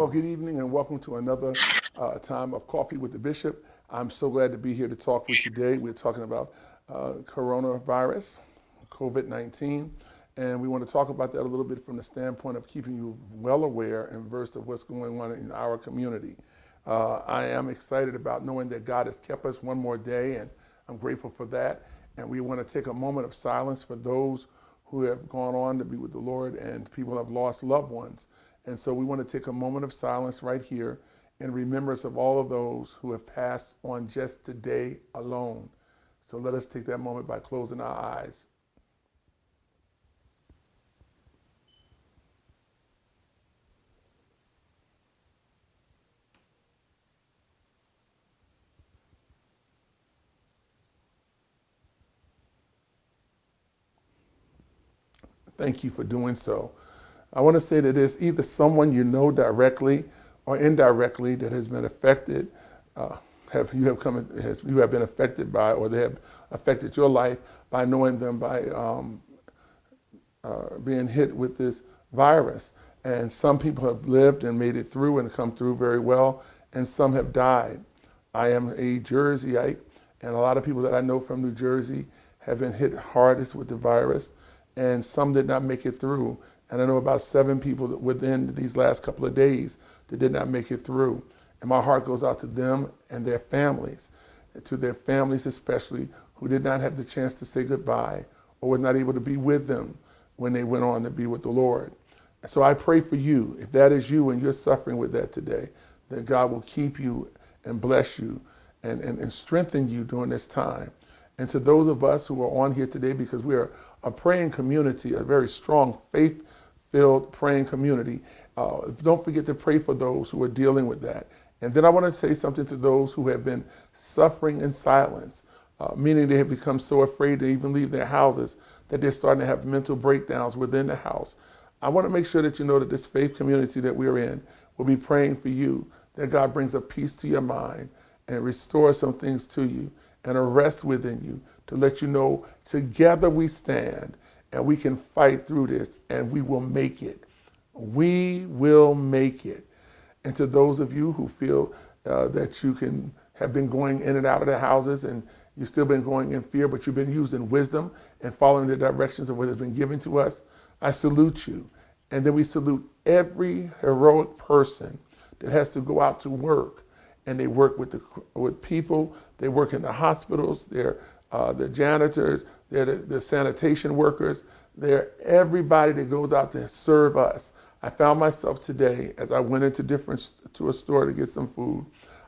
Well, good evening and welcome to another time of Coffee with the Bishop. I'm so glad to be here to talk with you today. We're talking about coronavirus, COVID-19, and we want to talk about that a little bit from the standpoint of keeping you well aware and versed of what's going on in our community. I am excited about knowing that God has kept us one more day, and I'm grateful for that. And we want to take a moment of silence for those who have gone on to be with the Lord and people have lost loved ones. And so we want to take a moment of silence right here in remembrance of all of those who have passed on just today alone. So let us take that moment by closing our eyes. Thank you for doing so. I want to say that there's either someone you know directly or indirectly that has been affected, you have been affected by, or they have affected your life by knowing them by being hit with this virus. And some people have lived and made it through and come through very well, and some have died. I am a Jerseyite, and a lot of people that I know from New Jersey have been hit hardest with the virus, and some did not make it through. And I know about 7 people that within these last couple of days that did not make it through. And my heart goes out to them and their families, and to their families especially, who did not have the chance to say goodbye or were not able to be with them when they went on to be with the Lord. And so I pray for you, if that is you and you're suffering with that today, that God will keep you and bless you and strengthen you during this time. And to those of us who are on here today, because we are a praying community, a very strong faith-filled praying community, don't forget to pray for those who are dealing with that. And then I want to say something to those who have been suffering in silence, meaning they have become so afraid to even leave their houses that they're starting to have mental breakdowns within the house. I want to make sure that you know that this faith community that we're in will be praying for you, that God brings a peace to your mind and restores some things to you and a rest within you to let you know together we stand and we can fight through this and we will make it. We will make it. And to those of you who feel that you can have been going in and out of the houses and you've still been going in fear, but you've been using wisdom and following the directions of what has been given to us, I salute you. And then we salute every heroic person that has to go out to work, and they work with people. They work in the hospitals. They're the janitors. They're the sanitation workers. They're everybody that goes out to serve us. I found myself today, as I went to a store to get some food,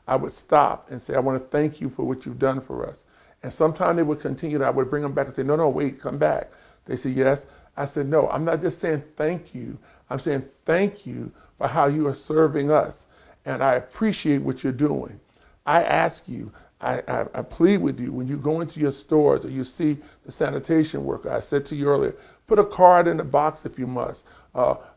I would stop and say, I want to thank you for what you've done for us. And sometimes they would continue, and I would bring them back and say, no, wait, come back. They say, yes. I said, no, I'm not just saying thank you. I'm saying thank you for how you are serving us. And I appreciate what you're doing. I ask you, I plead with you, when you go into your stores or you see the sanitation worker, I said to you earlier, put a card in the box if you must.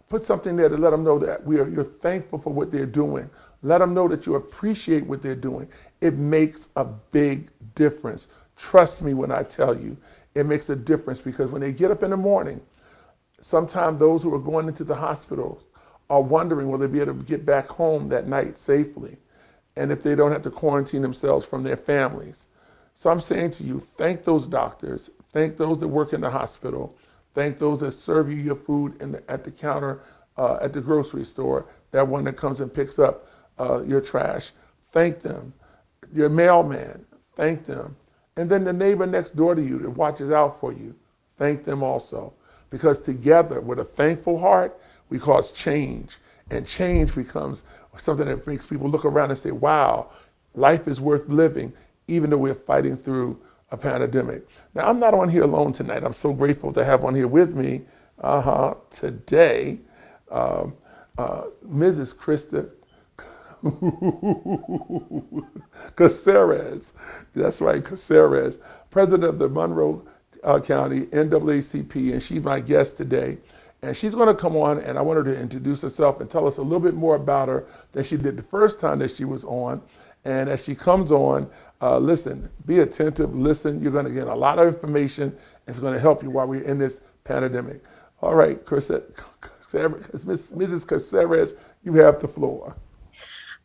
Put something there to let them know that you're thankful for what they're doing. Let them know that you appreciate what they're doing. It makes a big difference. Trust me when I tell you, it makes a difference, because when they get up in the morning, sometimes those who are going into the hospital are wondering will they be able to get back home that night safely, and if they don't have to quarantine themselves from their families. So I'm saying to you, thank those doctors, thank those that work in the hospital, thank those that serve you your food at the counter at the grocery store, that one that comes and picks up your trash. Thank them. Your mailman, thank them. And then the neighbor next door to you that watches out for you, thank them also. Because together, with a thankful heart, we cause change. And change becomes something that makes people look around and say, wow, life is worth living, even though we're fighting through a pandemic. Now, I'm not on here alone tonight. I'm so grateful to have on here with me today, Mrs. Krista Caceres. That's right, Caceres, president of the Monroe County NAACP, and she's my guest today. And she's going to come on, and I want her to introduce herself and tell us a little bit more about her than she did the first time that she was on. And as she comes on, listen, be attentive, listen. You're going to get a lot of information. It's going to help you while we're in this pandemic. All right, Mrs. Caceres, you have the floor.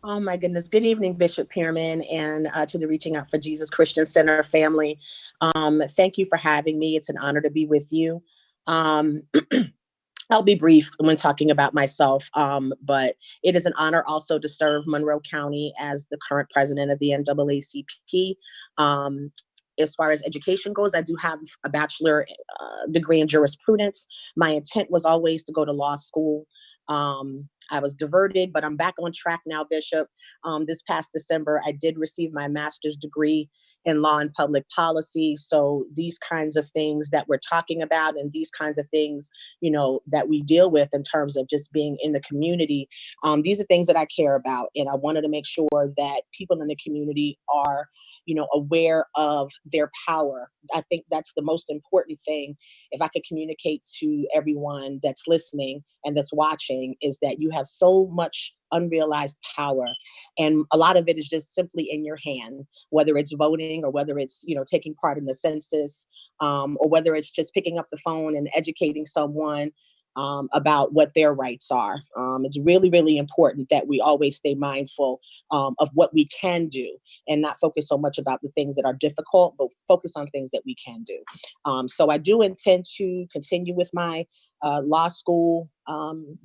Oh my goodness. Good evening, Bishop Pearman, and to the Reaching Out for Jesus Christian Center family. Thank you for having me. It's an honor to be with you. Um, I'll be brief when talking about myself, but it is an honor also to serve Monroe County as the current president of the NAACP. As far as education goes, I do have a bachelor degree in jurisprudence. My intent was always to go to law school. I was diverted, but I'm back on track now, Bishop. This past December, I did receive my master's degree in law and public policy. So these kinds of things that we're talking about and these kinds of things, that we deal with in terms of just being in the community, these are things that I care about. And I wanted to make sure that people in the community are, aware of their power. I think that's the most important thing. If I could communicate to everyone that's listening and that's watching, is that you have so much unrealized power. And a lot of it is just simply in your hand, whether it's voting or whether it's, taking part in the census, or whether it's just picking up the phone and educating someone about what their rights are. It's really, really important that we always stay mindful of what we can do and not focus so much about the things that are difficult, but focus on things that we can do. So I do intend to continue with my law school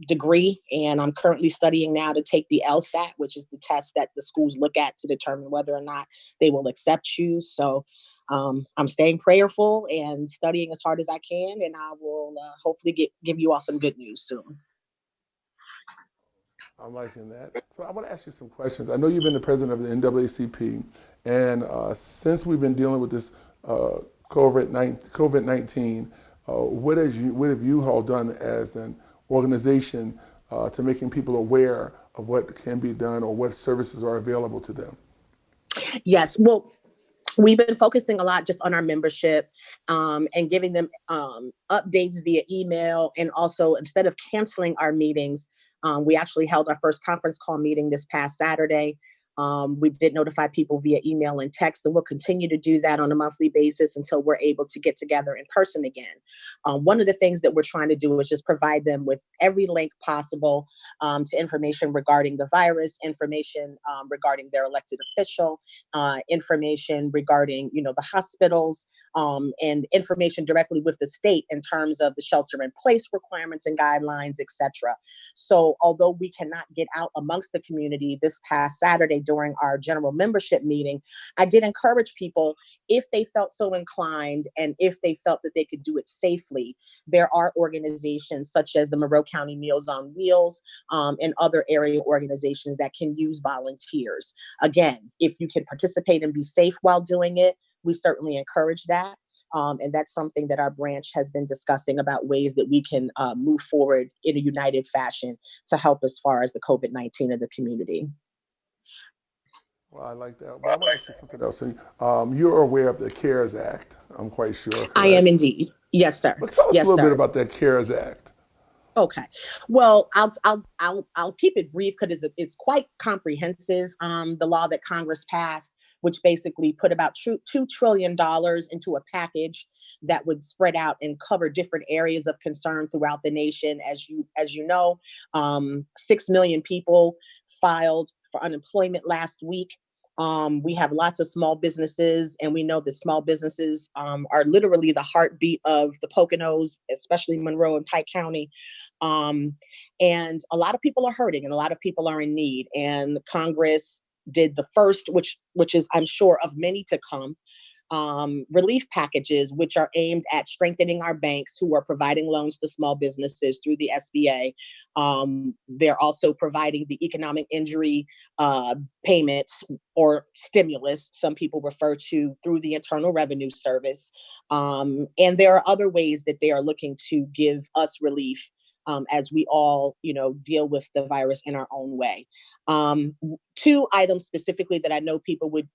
degree, and I'm currently studying now to take the LSAT, which is the test that the schools look at to determine whether or not they will accept you. So I'm staying prayerful and studying as hard as I can, and I will hopefully give you all some good news soon. I'm liking that. So I want to ask you some questions. I know you've been the president of the NAACP, and since we've been dealing with this COVID-19, what have you all done as an organization to making people aware of what can be done or what services are available to them? Yes, well, we've been focusing a lot just on our membership, and giving them updates via email. And also, instead of canceling our meetings, we actually held our first conference call meeting this past Saturday. We did notify people via email and text, and we'll continue to do that on a monthly basis until we're able to get together in person again. One of the things that we're trying to do is just provide them with every link possible to information regarding the virus, information regarding their elected official, information regarding, the hospitals, and information directly with the state in terms of the shelter in place requirements and guidelines, etc. So although we cannot get out amongst the community, this past Saturday during our general membership meeting, I did encourage people, if they felt so inclined and if they felt that they could do it safely, there are organizations such as the Monroe County Meals on Wheels, and other area organizations that can use volunteers. Again, if you can participate and be safe while doing it, we certainly encourage that. And that's something that our branch has been discussing about ways that we can move forward in a united fashion to help as far as the COVID-19 of the community. Well, I like that. But I want to ask you something else. So, you're aware of the CARES Act, I'm quite sure, I am correct? indeed. Yes, sir. But tell us a Yes, little bit sir. about that CARES Act. Okay. Well, I'll keep it brief because it's quite comprehensive. The law that Congress passed, which basically put about $2 trillion into a package that would spread out and cover different areas of concern throughout the nation. As you know, 6 million people filed for unemployment last week. We have lots of small businesses, and we know that small businesses are literally the heartbeat of the Poconos, especially Monroe and Pike County. Um, and a lot of people are hurting, and a lot of people are in need. And Congress did the first, which is, I'm sure, of many to come, relief packages, which are aimed at strengthening our banks who are providing loans to small businesses through the SBA. They're also providing the economic injury payments or stimulus, some people refer to, through the Internal Revenue Service. And there are other ways that they are looking to give us relief as we all, deal with the virus in our own way. Two items specifically that I know people would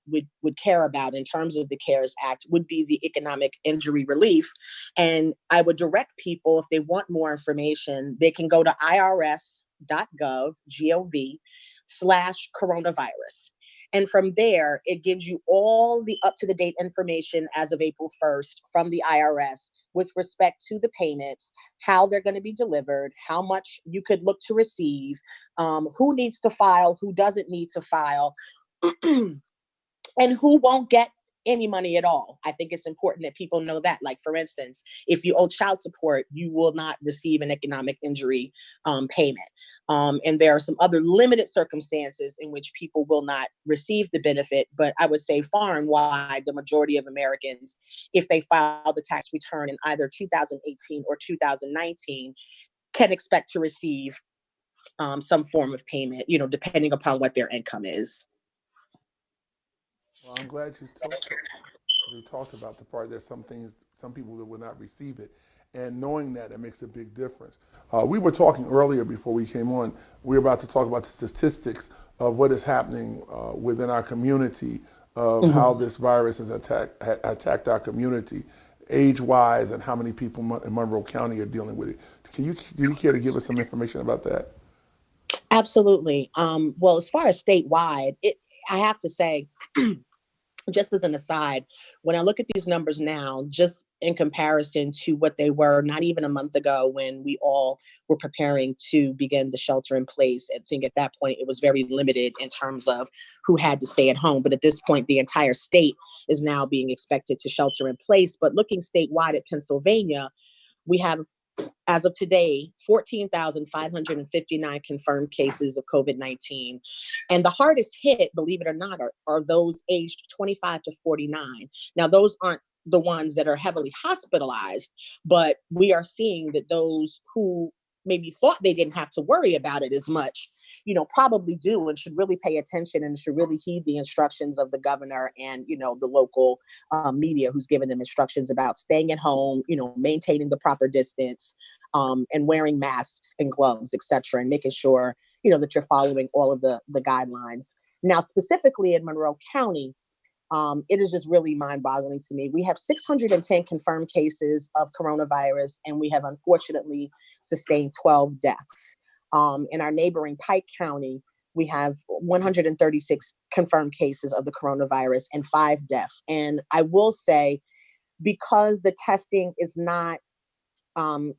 care about in terms of the CARES Act would be the economic injury relief. And I would direct people, if they want more information, they can go to irs.gov/coronavirus. And from there, it gives you all the up to the date information as of April 1st from the IRS with respect to the payments, how they're going to be delivered, how much you could look to receive, who needs to file, who doesn't need to file, and who won't get any money at all. I think it's important that people know that. Like, for instance, if you owe child support, you will not receive an economic injury payment. And there are some other limited circumstances in which people will not receive the benefit. But I would say far and wide, the majority of Americans, if they file the tax return in either 2018 or 2019, can expect to receive some form of payment, depending upon what their income is. Well, I'm glad you talked about the part. There's some things, some people that will not receive it, and knowing that, it makes a big difference. We were talking earlier before we came on. We were about to talk about the statistics of what is happening within our community, of Mhm. how this virus has attacked our community, age-wise, and how many people in Monroe County are dealing with it. Do you care to give us some information about that? Absolutely. Well, as far as statewide, I have to say, just as an aside, when I look at these numbers now, just in comparison to what they were not even a month ago when we all were preparing to begin the shelter in place, I think at that point it was very limited in terms of who had to stay at home. But at this point, the entire state is now being expected to shelter in place. But looking statewide at Pennsylvania, we have, as of today, 14,559 confirmed cases of COVID-19. And the hardest hit, believe it or not, are those aged 25 to 49. Now, those aren't the ones that are heavily hospitalized, but we are seeing that those who maybe thought they didn't have to worry about it as much, probably do and should really pay attention and should really heed the instructions of the governor and, the local media who's given them instructions about staying at home, maintaining the proper distance, and wearing masks and gloves, et cetera, and making sure, that you're following all of the guidelines. Now, specifically in Monroe County, it is just really mind-boggling to me. We have 610 confirmed cases of coronavirus, and we have unfortunately sustained 12 deaths. In our neighboring Pike County, we have 136 confirmed cases of the coronavirus and 5 deaths. And I will say, because the testing is not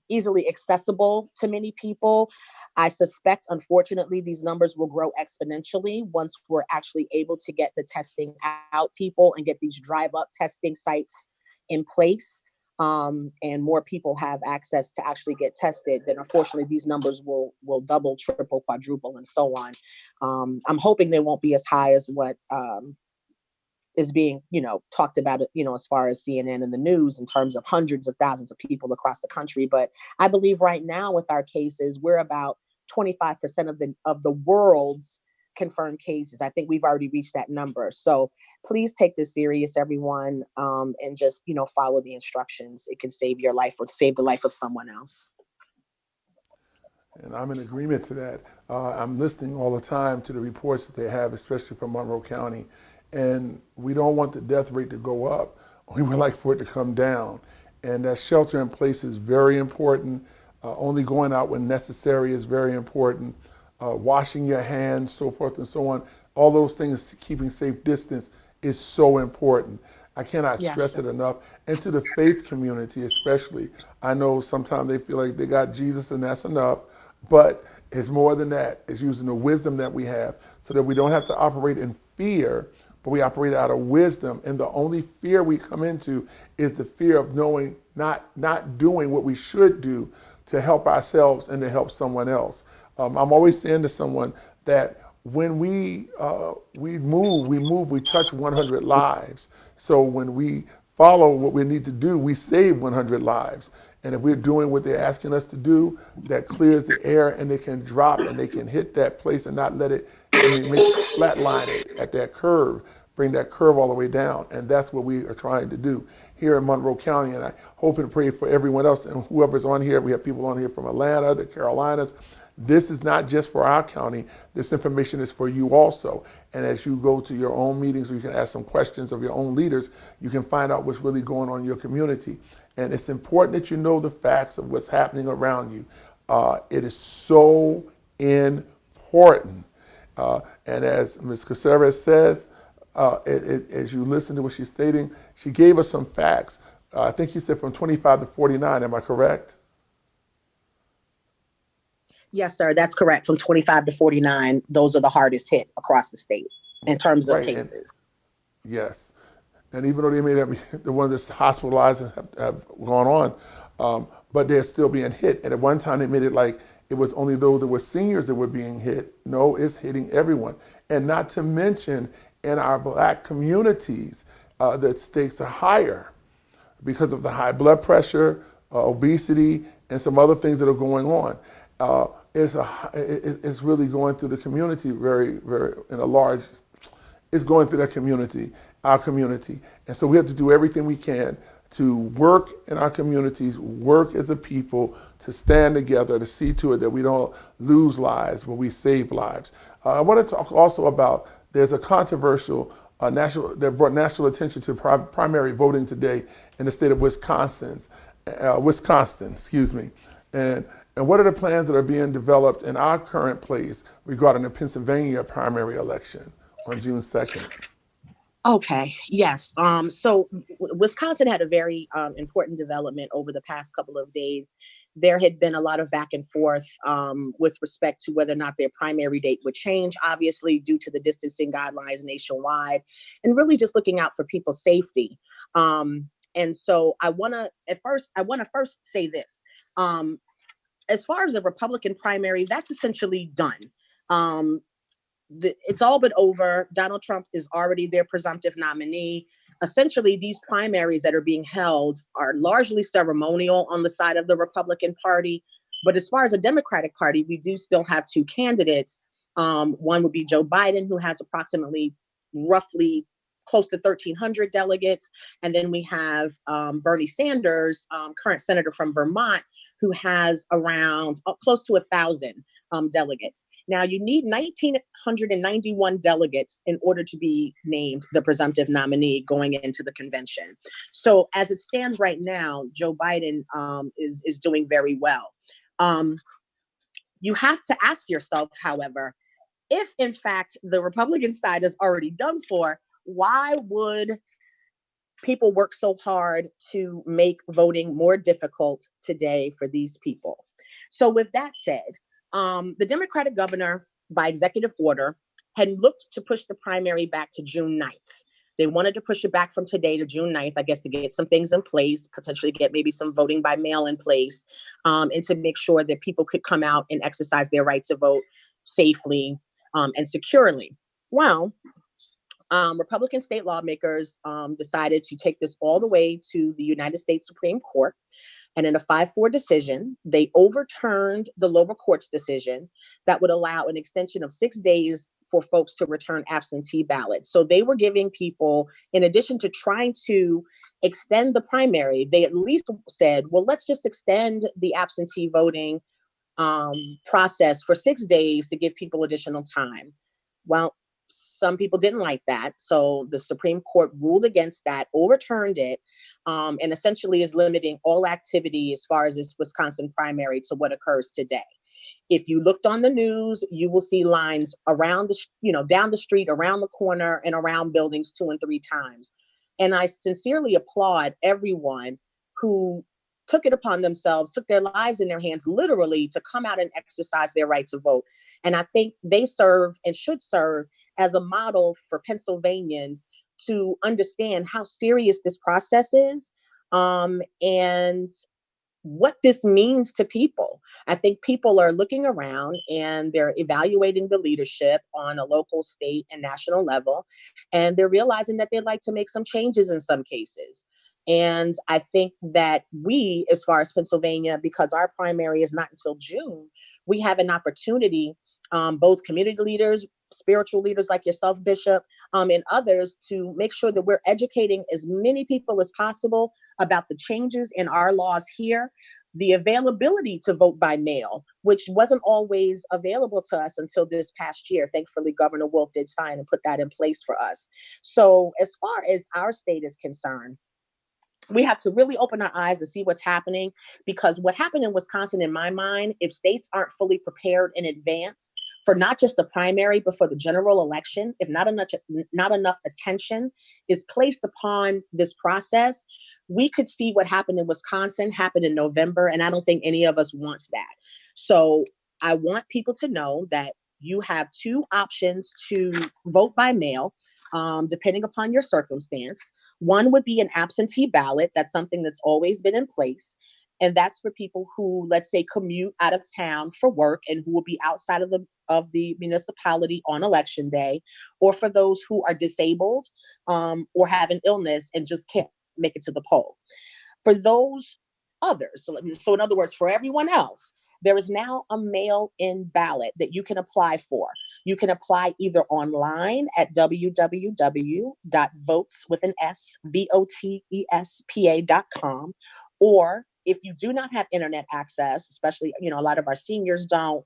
easily accessible to many people, I suspect, unfortunately, these numbers will grow exponentially once we're actually able to get the testing out people and get these drive-up testing sites in place. And more people have access to actually get tested, then unfortunately these numbers will double, triple, quadruple, and so on. I'm hoping they won't be as high as what is being, talked about, as far as CNN and the news in terms of hundreds of thousands of people across the country. But I believe right now with our cases, we're about 25% of the world's confirmed cases. I think we've already reached that number. So please take this serious, everyone, and just, follow the instructions. It can save your life or save the life of someone else. And I'm in agreement to that. I'm listening all the time to the reports that they have, especially from Monroe County. And we don't want the death rate to go up. We would like for it to come down. And that shelter in place is very important. Only going out when necessary is very important. Washing your hands, so forth and so on. All those things, keeping safe distance is so important. I cannot Yes, stress sir. it enough. And to the faith community especially, I know sometimes they feel like they got Jesus and that's enough, but it's more than that. It's using the wisdom that we have so that we don't have to operate in fear, but we operate out of wisdom. And the only fear we come into is the fear of knowing, not doing what we should do to help ourselves and to help someone else. I'm always saying to someone that when we touch 100 lives. So when we follow what we need to do, we save 100 lives. And if we're doing what they're asking us to do, that clears the air and they can drop and they can hit that place and not let it, make it flatline it at that curve, bring that curve all the way down. And that's what we are trying to do here in Monroe County. And I hope and pray for everyone else and whoever's on here. We have people on here from Atlanta, the Carolinas. This is not just for our county. This information is for you also. And as you go to your own meetings, or you can ask some questions of your own leaders, you can find out what's really going on in your community. And it's important that you know the facts of what's happening around you. It is so important. And as Ms. Caceres says, as you listen to what she's stating, she gave us some facts. I think you said from 25 to 49, am I correct? Yes, sir, that's correct. From 25 to 49, those are the hardest hit across the state in terms of Right, and cases. yes. And even though they may not be the ones that's hospitalized and have gone on, but they're still being hit. And at one time they made it like it was only those that were seniors that were being hit. No, it's hitting everyone. And not to mention in our black communities, the stakes are higher because of the high blood pressure, obesity, and some other things that are going on. It's really going through the community very, very in a large. It's going through that community, our community, and so we have to do everything we can to work in our communities, work as a people, to stand together, to see to it that we don't lose lives, but we save lives. I want to talk also about there's a controversial that brought national attention to primary voting today in the state of Wisconsin, excuse me. And what are the plans that are being developed in our current place regarding the Pennsylvania primary election on June 2nd? Okay, yes. So Wisconsin had a very important development over the past couple of days. There had been a lot of back and forth with respect to whether or not their primary date would change, obviously, due to the distancing guidelines nationwide, and really just looking out for people's safety. And so I want to first say this. As far as the Republican primary, that's essentially done. Um, it's all but over. Donald Trump is already their presumptive nominee. Essentially, these primaries that are being held are largely ceremonial on the side of the Republican Party. But as far as the Democratic Party, we do still have two candidates. One would be Joe Biden, who has approximately roughly close to 1,300 delegates. And then we have Bernie Sanders, current senator from Vermont, who has around close to 1,000 delegates. Now, you need 1,991 delegates in order to be named the presumptive nominee going into the convention. So as it stands right now, Joe Biden is doing very well. You have to ask yourself, however, if in fact the Republican side is already done for, why would people work so hard to make voting more difficult today for these people? So with that said, the Democratic governor, by executive order, had looked to push the primary back to June 9th. They wanted to push it back from today to June 9th, I guess, to get some things in place, potentially get maybe some voting by mail in place, and to make sure that people could come out and exercise their right to vote safely and securely. Well, Republican state lawmakers decided to take this all the way to the United States Supreme Court. And in a 5-4 decision, they overturned the lower court's decision that would allow an extension of 6 days for folks to return absentee ballots. So they were giving people, in addition to trying to extend the primary, they at least said, well, let's just extend the absentee voting process for 6 days to give people additional time. Well, some people didn't like that. So the Supreme Court ruled against that, overturned it, and essentially is limiting all activity as far as this Wisconsin primary to what occurs today. If you looked on the news, you will see lines around down the street, around the corner, and around buildings 2 and 3 times. And I sincerely applaud everyone who took it upon themselves, took their lives in their hands, literally, to come out and exercise their right to vote. And I think they serve and should serve as a model for Pennsylvanians to understand how serious this process is, and what this means to people. I think people are looking around and they're evaluating the leadership on a local, state, and national level, and they're realizing that they'd like to make some changes in some cases. And I think that we, as far as Pennsylvania, because our primary is not until June, we have an opportunity, both community leaders, spiritual leaders like yourself, Bishop, and others, to make sure that we're educating as many people as possible about the changes in our laws here, the availability to vote by mail, which wasn't always available to us until this past year. Thankfully, Governor Wolf did sign and put that in place for us. So as far as our state is concerned, we have to really open our eyes and see what's happening, because what happened in Wisconsin, in my mind, if states aren't fully prepared in advance for not just the primary, but for the general election, if not enough attention is placed upon this process, we could see what happened in Wisconsin happen in November. And I don't think any of us wants that. So I want people to know that you have two options to vote by mail, depending upon your circumstance. One would be an absentee ballot. That's something that's always been in place. And that's for people who, let's say, commute out of town for work and who will be outside of the municipality on election day, or for those who are disabled or have an illness and just can't make it to the poll. For those others, so in other words, for everyone else, there is now a mail-in ballot that you can apply for. You can apply either online at www.votespa.com, or if you do not have internet access, especially, a lot of our seniors don't,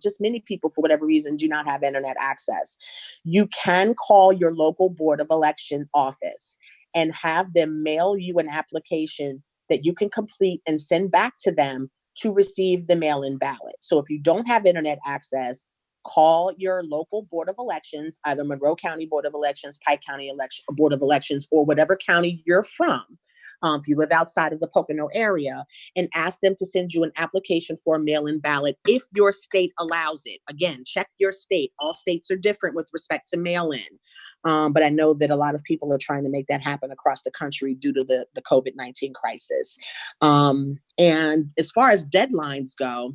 just many people for whatever reason do not have internet access, you can call your local Board of Election office and have them mail you an application that you can complete and send back to them to receive the mail-in ballot. So if you don't have internet access, call your local Board of Elections, either Monroe County Board of Elections, Pike County Board of Elections, or whatever county you're from. If you live outside of the Pocono area, and ask them to send you an application for a mail-in ballot if your state allows it. Again, check your state. All states are different with respect to mail-in. But I know that a lot of people are trying to make that happen across the country due to the COVID-19 crisis. And as far as deadlines go,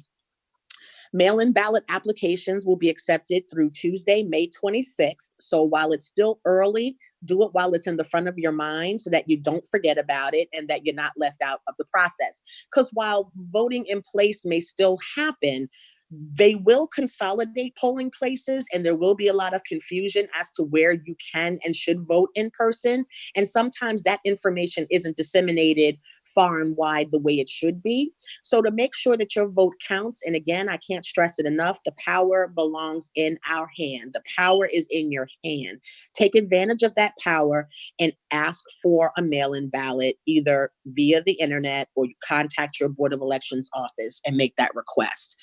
mail-in ballot applications will be accepted through Tuesday, May 26th. So while it's still early, do it while it's in the front of your mind so that you don't forget about it and that you're not left out of the process. Because while voting in place may still happen, they will consolidate polling places, and there will be a lot of confusion as to where you can and should vote in person. And sometimes that information isn't disseminated far and wide the way it should be. So to make sure that your vote counts, and again, I can't stress it enough, the power belongs in our hand. The power is in your hand. Take advantage of that power and ask for a mail-in ballot, either via the internet, or you contact your Board of Elections office and make that request.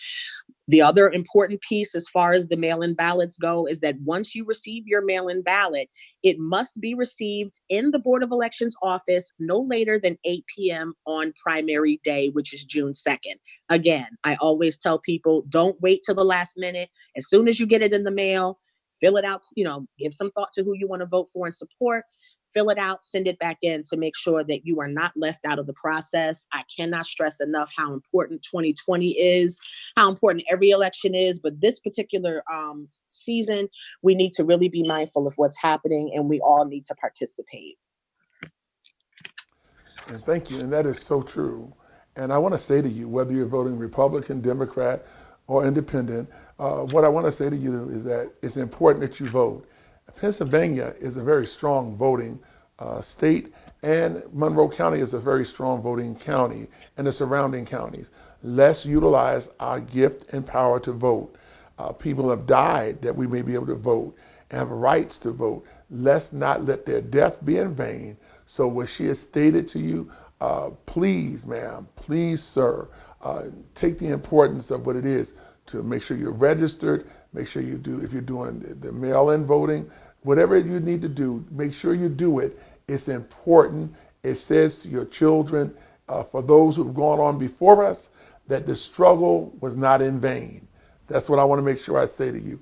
The other important piece as far as the mail-in ballots go is that once you receive your mail-in ballot, it must be received in the Board of Elections office no later than 8 p.m. on primary day, which is June 2nd. Again, I always tell people, don't wait till the last minute. As soon as you get it in the mail, fill it out, give some thought to who you want to vote for and support, fill it out, send it back in to make sure that you are not left out of the process. I cannot stress enough how important 2020 is, how important every election is, but this particular season, we need to really be mindful of what's happening, and we all need to participate. And thank you, and that is so true. And I want to say to you, whether you're voting Republican, Democrat, or Independent, what I want to say to you is that it's important that you vote. Pennsylvania is a very strong voting state, and Monroe County is a very strong voting county, and the surrounding counties. Let's utilize our gift and power to vote. People have died that we may be able to vote and have rights to vote. Let's not let their death be in vain. So what she has stated to you, please, ma'am, please, sir, take the importance of what it is to make sure you're registered, make sure you do, if you're doing the mail-in voting, whatever you need to do, make sure you do it. It's important. It says to your children, for those who've gone on before us, that the struggle was not in vain. That's what I want to make sure I say to you.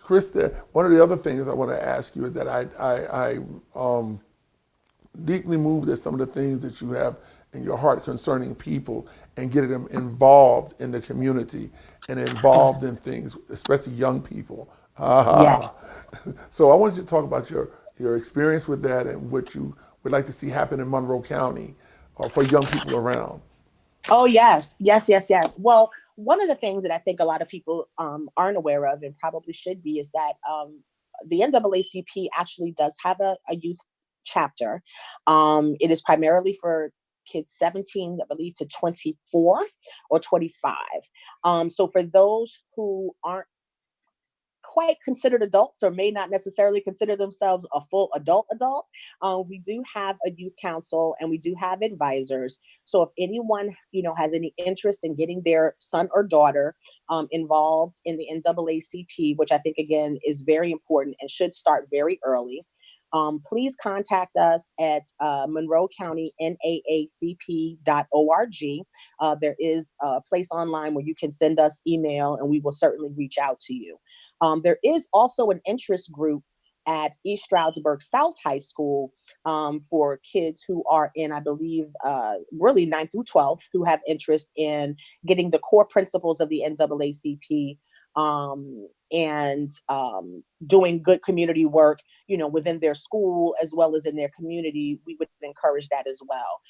Krista, one of the other things I want to ask you is that I deeply moved at some of the things that you have in your heart concerning people and getting them involved in the community and involved in things, especially young people. Yes. So I wanted you to talk about your experience with that and what you would like to see happen in Monroe County for young people around. Oh, yes. Well, one of the things that I think a lot of people aren't aware of and probably should be is that the NAACP actually does have a youth chapter. It is primarily for kids 17, I believe, to 24 or 25. So for those who quite considered adults or may not necessarily consider themselves a full adult, we do have a youth council and we do have advisors. So if anyone, has any interest in getting their son or daughter involved in the NAACP, which I think again is very important and should start very early, please contact us at Monroe County NAACP.org. There is a place online where you can send us email and we will certainly reach out to you. There is also an interest group at East Stroudsburg South High School for kids who are in, I believe, really 9th through 12th, who have interest in getting the core principles of the NAACP and doing good community work, within their school as well as in their community. We would encourage that as well.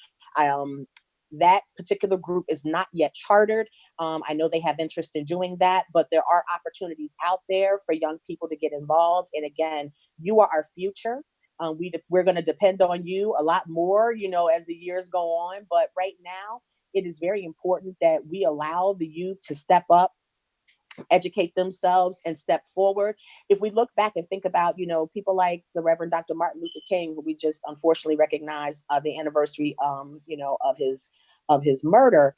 That particular group is not yet chartered. I know they have interest in doing that, but there are opportunities out there for young people to get involved. And again, you are our future. We're going to depend on you a lot more, as the years go on. But right now, it is very important that we allow the youth to step up, educate themselves, and step forward. If we look back and think about, people like the Reverend Dr. Martin Luther King, who we just unfortunately recognized the anniversary, of his murder.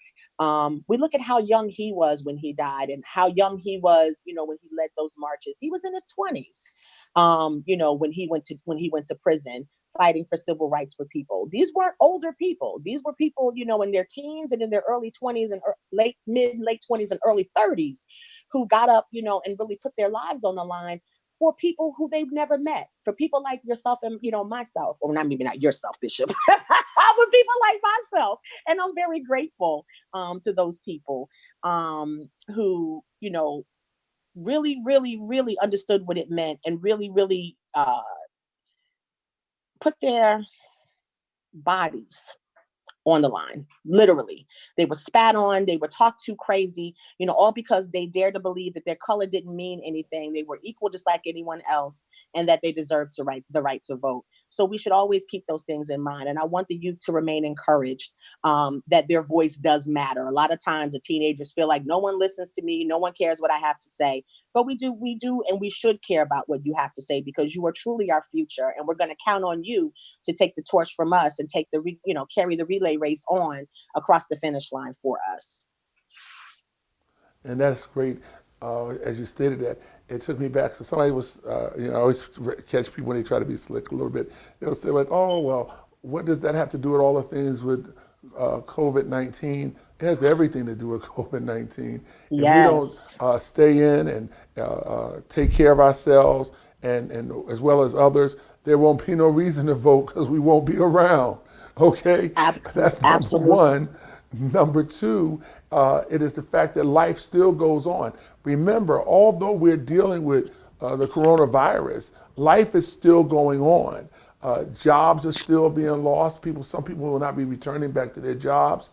We look at how young he was when he died and how young he was, when he led those marches. He was in his 20s, when he went to prison fighting for civil rights for people. These weren't older people. These were people, in their teens and in their early 20s and late 20s and early 30s who got up, and really put their lives on the line for people who they've never met, for people like yourself and, myself, or maybe not yourself, Bishop, for people like myself. And I'm very grateful to those people who, really, really, really understood what it meant and really, really put their bodies on the line. Literally, they were spat on, they were talked to crazy, all because they dared to believe that their color didn't mean anything. They were equal just like anyone else, and that they deserved the right to vote. So we should always keep those things in mind. And I want the youth to remain encouraged that their voice does matter. A lot of times the teenagers feel like no one listens to me, no one cares what I have to say. But we do, and we should care about what you have to say, because you are truly our future, and we're going to count on you to take the torch from us and take carry the relay race on across the finish line for us. And that's great. As you stated that, it took me back. So somebody was, I always catch people when they try to be slick a little bit. They'll say like, oh, well, what does that have to do with all the things with COVID-19? It has everything to do with COVID-19. If we don't stay in and take care of ourselves and as well as others, there won't be no reason to vote because we won't be around. Okay? That's number one. Number two, it is the fact that life still goes on. Remember, although we're dealing with the coronavirus, life is still going on. Jobs are still being lost. Some people will not be returning back to their jobs.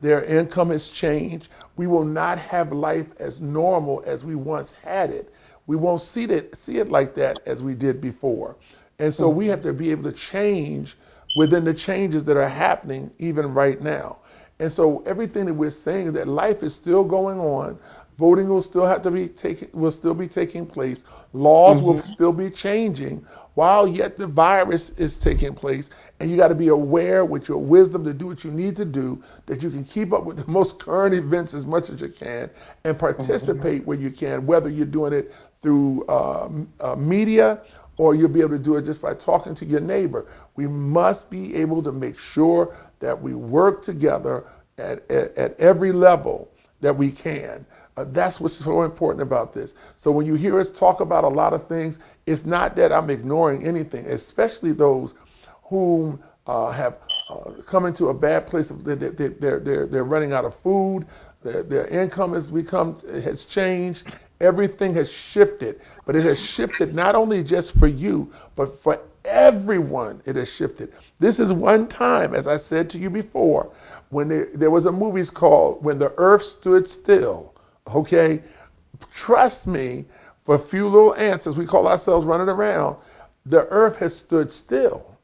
Their income has changed. We will not have life as normal as we once had it. We won't see it like that as we did before. And so we have to be able to change within the changes that are happening even right now. And so everything that we're saying, that life is still going on, voting will still be taking place, laws will still be changing, while yet the virus is taking place. And you got to be aware with your wisdom to do what you need to do, that you can keep up with the most current events as much as you can and participate where you can, whether you're doing it through media or you'll be able to do it just by talking to your neighbor. We must be able to make sure that we work together at every level that we can. That's what's so important about this. So when you hear us talk about a lot of things, it's not that I'm ignoring anything, especially those whom have come into a bad place. They're running out of food. Their income has changed. Everything has shifted, but it has shifted not only just for you, but for everyone. It has shifted. This is one time, as I said to you before, when there was a movie called When the Earth Stood Still. Okay, trust me, for a few little ants, as we call ourselves running around, the earth has stood still.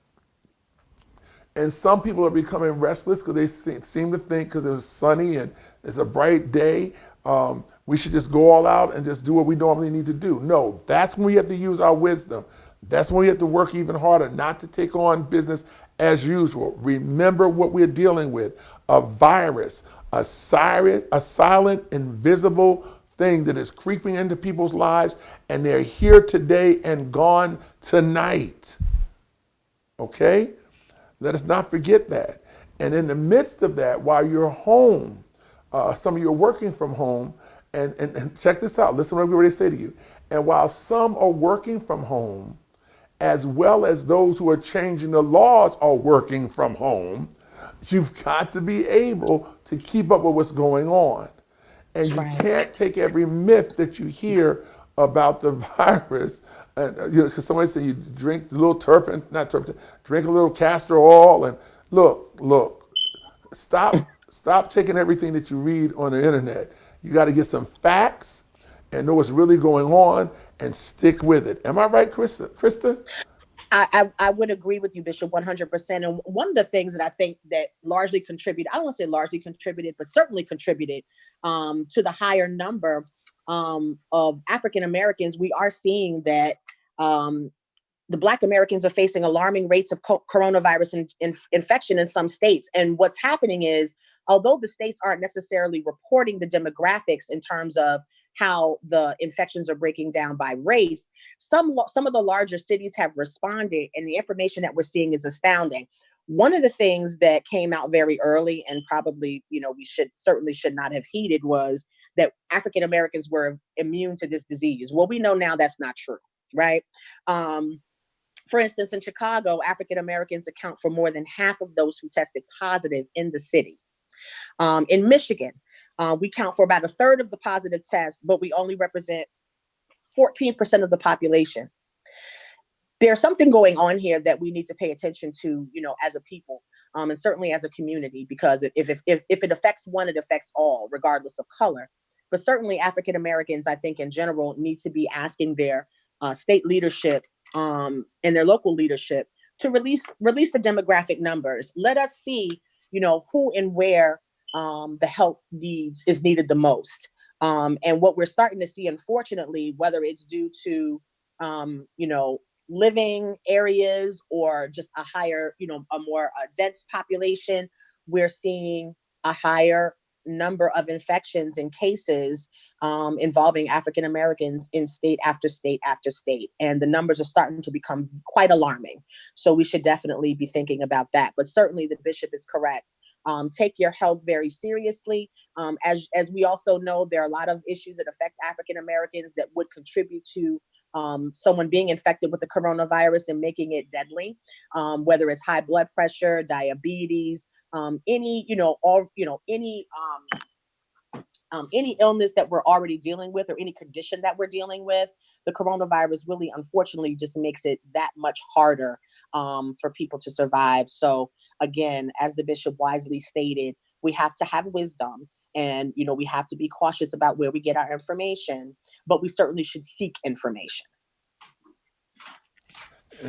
And some people are becoming restless because they seem to think because it was sunny and it's a bright day, we should just go all out and just do what we normally need to do. No, that's when we have to use our wisdom. That's when we have to work even harder, not to take on business as usual. Remember what we're dealing with: a virus, a silent, invisible thing that is creeping into people's lives, and they're here today and gone tonight. Okay? Let us not forget that. And in the midst of that, while you're home, some of you are working from home, and check this out, listen to what I say to you. And while some are working from home, as well as those who are changing the laws are working from home, you've got to be able to keep up with what's going on. And That's you right. can't take every myth that you hear about the virus. And, because somebody said you drink a little not turpentine, drink a little castor oil, and look, stop taking everything that you read on the internet. You got to get some facts and know what's really going on and stick with it. Am I right, Krista? I would agree with you, Bishop, 100%. And one of the things that I think that largely contributed, I don't want to say largely contributed, but certainly contributed to the higher number of African Americans, we are seeing that um, the Black Americans are facing alarming rates of coronavirus infection in some states. And what's happening is, although the states aren't necessarily reporting the demographics in terms of how the infections are breaking down by race, some of the larger cities have responded, and the information that we're seeing is astounding. One of the things that came out very early, and probably, we should not have heeded, was that African Americans were immune to this disease. Well, we know now that's not true, right? For instance, in Chicago, African Americans account for more than half of those who tested positive in the city. In Michigan, we count for about a third of the positive tests, but we only represent 14% of the population. There's something going on here that we need to pay attention to, as a people, and certainly as a community, because if it affects one, it affects all, regardless of color. But certainly African Americans, I think in general, need to be asking their state leadership and their local leadership to release the demographic numbers. Let us see, who and where the help is needed the most. And what we're starting to see, unfortunately, whether it's due to living areas or just a higher, a more dense population, we're seeing a higher number of infections and cases involving African Americans in state after state after state. And the numbers are starting to become quite alarming. So we should definitely be thinking about that. But certainly the bishop is correct. Take your health very seriously. As we also know, there are a lot of issues that affect African Americans that would contribute to someone being infected with the coronavirus and making it deadly, whether it's high blood pressure, diabetes, any illness that we're already dealing with, or any condition that we're dealing with. The coronavirus really, unfortunately, just makes it that much harder for people to survive. So again, as the bishop wisely stated, we have to have wisdom, and we have to be cautious about where we get our information, but we certainly should seek information.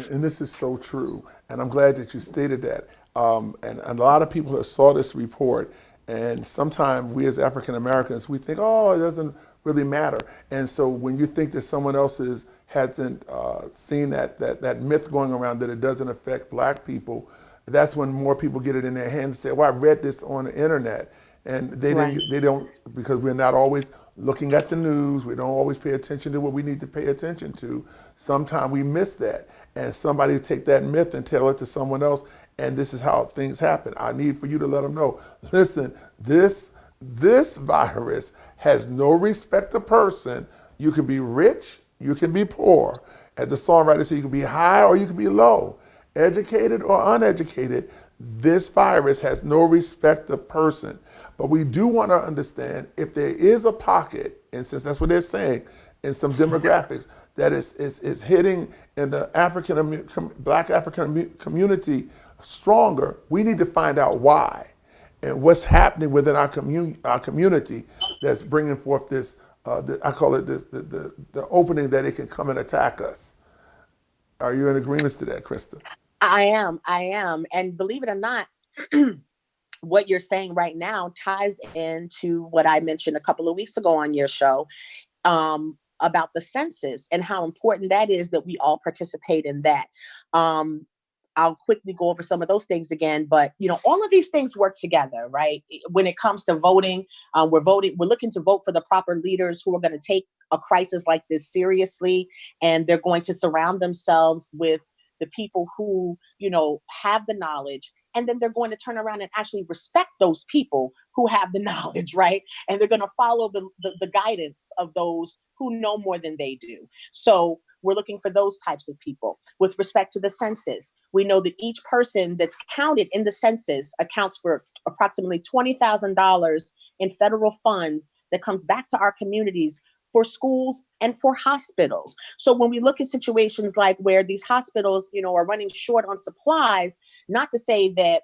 And this is so true. And I'm glad that you stated that. And a lot of people have saw this report, and sometimes we as African Americans, we think, oh, it doesn't really matter. And so when you think that someone else hasn't seen that myth going around that it doesn't affect Black people, that's when more people get it in their hands and say, well, I read this on the internet. And Right. they don't, because we're not always looking at the news. We don't always pay attention to what we need to pay attention to. Sometimes we miss that. And somebody take that myth and tell it to someone else, and this is how things happen. I need for you to let them know, listen, this virus has no respect of person. You can be rich, you can be poor. As the songwriter said, you can be high or you can be low, educated or uneducated. This virus has no respect of person. But we do want to understand, if there is a pocket, and since that's what they're saying, in some demographics, that is hitting in the Black African community stronger, we need to find out why and what's happening within our community that's bringing forth this, I call it this, the opening that it can come and attack us. Are you in agreement to that, Krista? I am. And believe it or not, what you're saying right now ties into what I mentioned a couple of weeks ago on your show, about the census and how important that is that we all participate in that. Um, I'll quickly go over some of those things again, but all of these things work together, right? When it comes to voting, we're looking to vote for the proper leaders who are going to take a crisis like this seriously, and they're going to surround themselves with the people who, have the knowledge, and then they're going to turn around and actually respect those people who have the knowledge, right? And they're going to follow the guidance of those who know more than they do. So we're looking for those types of people. With respect to the census, we know that each person that's counted in the census accounts for approximately $20,000 in federal funds that comes back to our communities for schools and for hospitals. So when we look at situations like where these hospitals, are running short on supplies, not to say that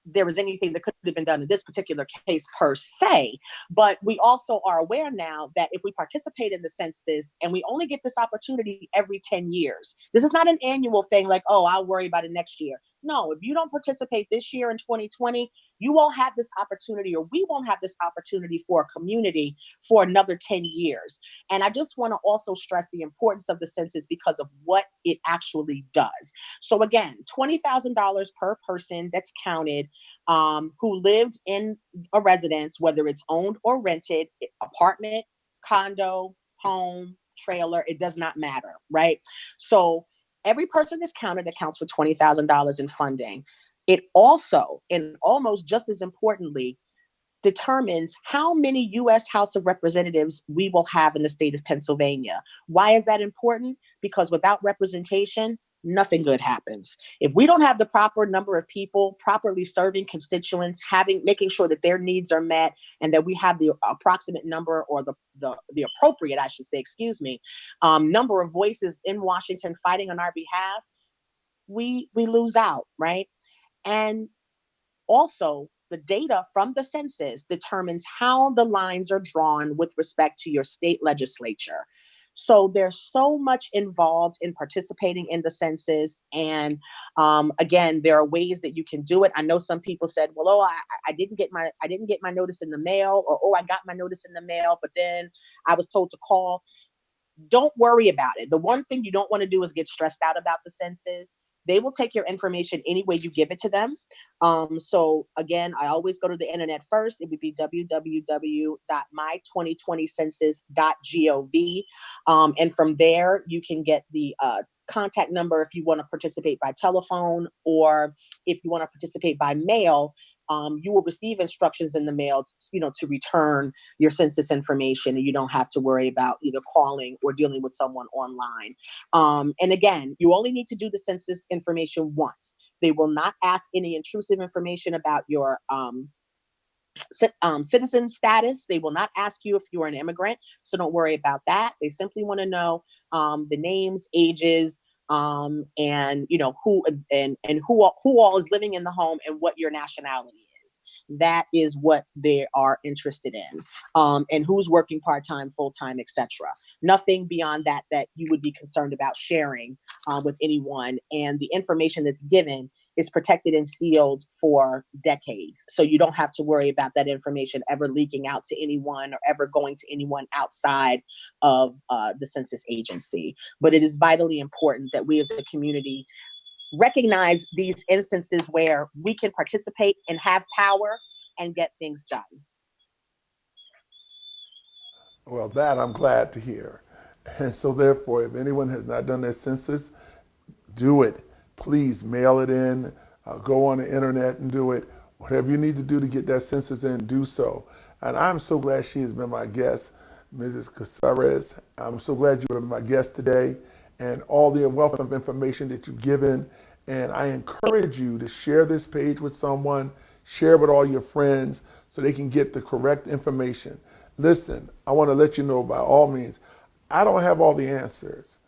there was anything that could have been done in this particular case per se. But we also are aware now that if we participate in the census, and we only get this opportunity every 10 years, this is not an annual thing like, oh, I'll worry about it next year. No, if you don't participate this year in 2020, you won't have this opportunity, or we won't have this opportunity for a community for another 10 years. And I just want to also stress the importance of the census because of what it actually does. So again, $20,000 per person that's counted, who lived in a residence, whether it's owned or rented, apartment, condo, home, trailer, it does not matter, right? So every person that's counted accounts for $20,000 in funding. It also, and almost just as importantly, determines how many U.S. House of Representatives we will have in the state of Pennsylvania. Why is that important? Because without representation, nothing good happens. If we don't have the proper number of people properly serving constituents, making sure that their needs are met, and that we have the approximate number, or the appropriate, I should say, number of voices in Washington fighting on our behalf, we lose out, right? And also, the data from the census determines how the lines are drawn with respect to your state legislature. So there's so much involved in participating in the census. And again, there are ways that you can do it. I know some people said, well, oh, I didn't get my notice in the mail, or, oh, I got my notice in the mail, but then I was told to call. Don't worry about it. The one thing you don't want to do is get stressed out about the census. They will take your information any way you give it to them. So again, I always go to the internet first. It would be www.my2020census.gov. And from there, you can get the contact number if you want to participate by telephone, or if you want to participate by mail. You will receive instructions in the mail, to return your census information, and you don't have to worry about either calling or dealing with someone online. And again, you only need to do the census information once. They will not ask any intrusive information about your citizen status. They will not ask you if you're an immigrant, so don't worry about that. They simply want to know the names, ages, and who all is living in the home, and what your nationality is. That is what they are interested in, and who's working part-time, full-time, etc. Nothing beyond that you would be concerned about sharing with anyone. And the information that's given is protected and sealed for decades. So you don't have to worry about that information ever leaking out to anyone, or ever going to anyone outside of the census agency. But it is vitally important that we as a community recognize these instances where we can participate and have power and get things done. Well, that I'm glad to hear. And so, therefore, if anyone has not done their census, do it. Please mail it in, go on the internet and do it. Whatever you need to do to get that census in, do so. And I'm so glad she has been my guest, Mrs. Casares. I'm so glad you were my guest today, and all the wealth of information that you've given. And I encourage you to share this page with someone, share it with all your friends so they can get the correct information. Listen, I want to let you know, by all means, I don't have all the answers.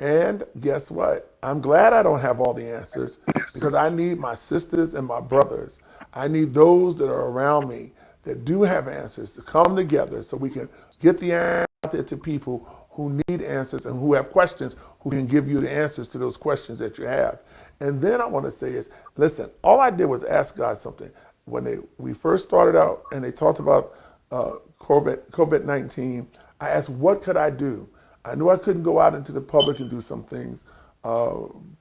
And guess what? I'm glad I don't have all the answers, because I need my sisters and my brothers. I need those that are around me that do have answers to come together so we can get the answer out there to people who need answers and who have questions, who can give you the answers to those questions that you have. And then I want to say is, listen, all I did was ask God something. we first started out and they talked about COVID-19, I asked, what could I do? I knew I couldn't go out into the public and do some things, uh,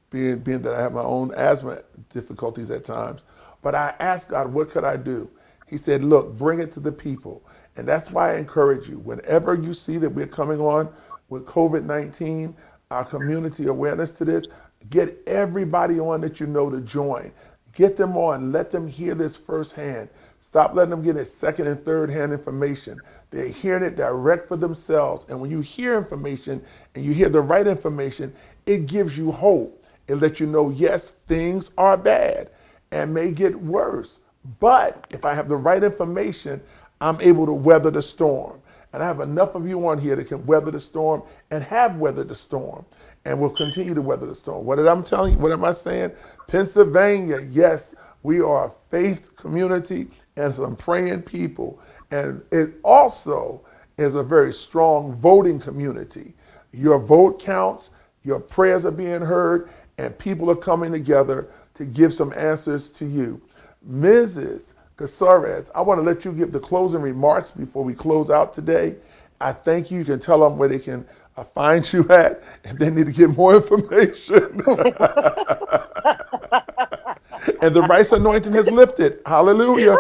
being that I have my own asthma difficulties at times. But I asked God, what could I do? He said, look, bring it to the people. And that's why I encourage you, whenever you see that we're coming on with COVID-19, our community awareness to this, get everybody on that you know to join. Get them on, let them hear this firsthand. Stop letting them get it second and third hand information. They're hearing it direct for themselves. And when you hear information and you hear the right information, it gives you hope. It lets you know, yes, things are bad and may get worse. But if I have the right information, I'm able to weather the storm. And I have enough of you on here that can weather the storm and have weathered the storm and will continue to weather the storm. What did I tell you? What am I saying? Pennsylvania, yes, we are a faith community and some praying people. And it also is a very strong voting community. Your vote counts, your prayers are being heard, and people are coming together to give some answers to you. Mrs. Casares, I want to let you give the closing remarks before we close out today. I thank you. You can tell them where they can find you at if they need to get more information. And the rice anointing has lifted. Hallelujah.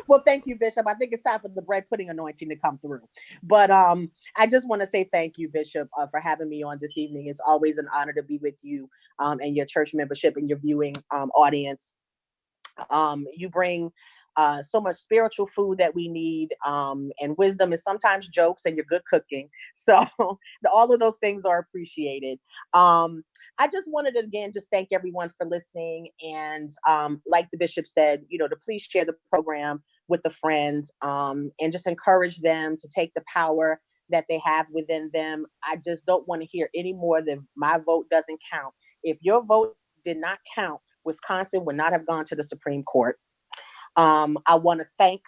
Well, thank you, Bishop. I think it's time for the bread pudding anointing to come through. But I just want to say thank you, Bishop, for having me on this evening. It's always an honor to be with you and your church membership and your viewing audience. You bring so much spiritual food that we need, and wisdom, and sometimes jokes, and your good cooking. So all of those things are appreciated. I just wanted to again just thank everyone for listening, and like the bishop said, to please share the program with a friend, and just encourage them to take the power that they have within them. I just don't want to hear any more that my vote doesn't count. If your vote did not count, Wisconsin would not have gone to the Supreme Court. I want to thank,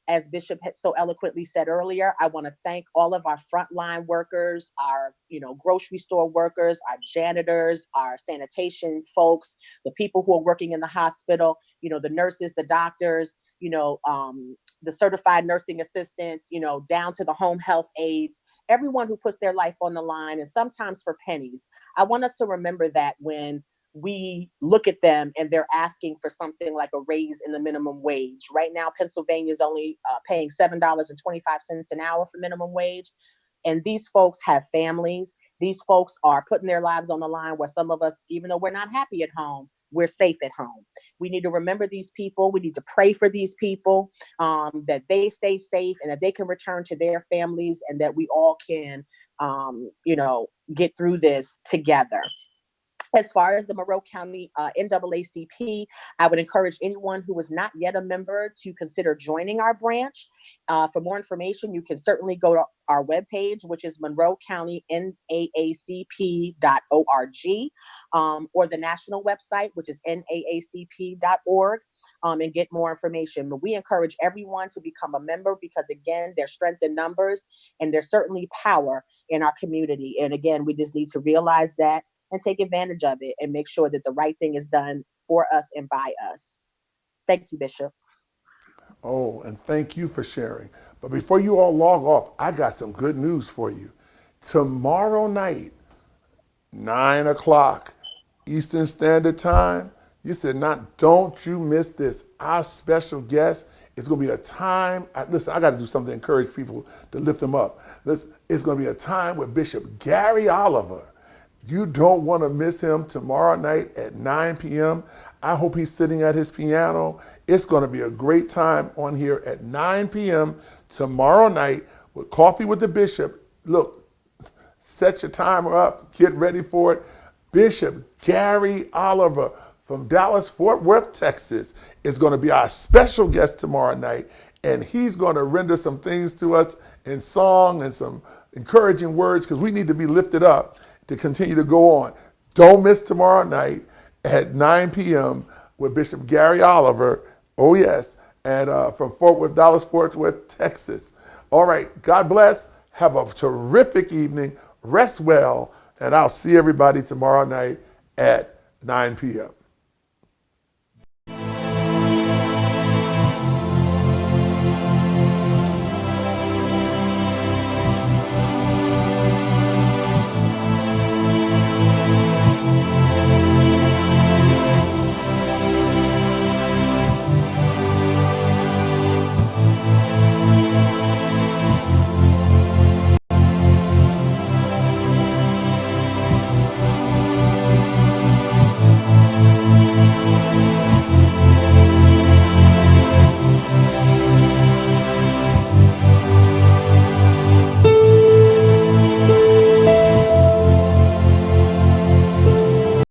as Bishop had so eloquently said earlier, I want to thank all of our frontline workers, our grocery store workers, our janitors, our sanitation folks, the people who are working in the hospital, the nurses, the doctors, the certified nursing assistants, down to the home health aides, everyone who puts their life on the line, and sometimes for pennies. I want us to remember that when we look at them and they're asking for something like a raise in the minimum wage. Right now, Pennsylvania is only paying $7.25 an hour for minimum wage. And these folks have families. These folks are putting their lives on the line, where some of us, even though we're not happy at home, we're safe at home. We need to remember these people. We need to pray for these people, that they stay safe and that they can return to their families, and that we all can, get through this together. As far as the Monroe County NAACP, I would encourage anyone who is not yet a member to consider joining our branch. For more information, you can certainly go to our webpage, which is monroecountynaacp.org, or the national website, which is naacp.org, and get more information. But we encourage everyone to become a member because, again, there's strength in numbers and there's certainly power in our community. And again, we just need to realize that and take advantage of it and make sure that the right thing is done for us and by us. Thank you, Bishop. Oh, and thank you for sharing. But before you all log off, I got some good news for you. Tomorrow night, 9 o'clock Eastern Standard Time, you said, not, don't you miss this. Our special guest is going to be a time. Listen, I got to do something to encourage people to lift them up. Listen, it's going to be a time with Bishop Gary Oliver. You don't want to miss him tomorrow night at 9 p.m. I hope he's sitting at his piano. It's going to be a great time on here at 9 p.m. tomorrow night with Coffee with the Bishop. Look, set your timer up. Get ready for it. Bishop Gary Oliver from Dallas, Fort Worth, Texas is going to be our special guest tomorrow night. And he's going to render some things to us in song and some encouraging words, because we need to be lifted up to continue to go on. Don't miss tomorrow night at 9 p.m. with Bishop Gary Oliver. Oh, yes. And from Fort Worth, Dallas, Fort Worth, Texas. All right. God bless. Have a terrific evening. Rest well. And I'll see everybody tomorrow night at 9 p.m.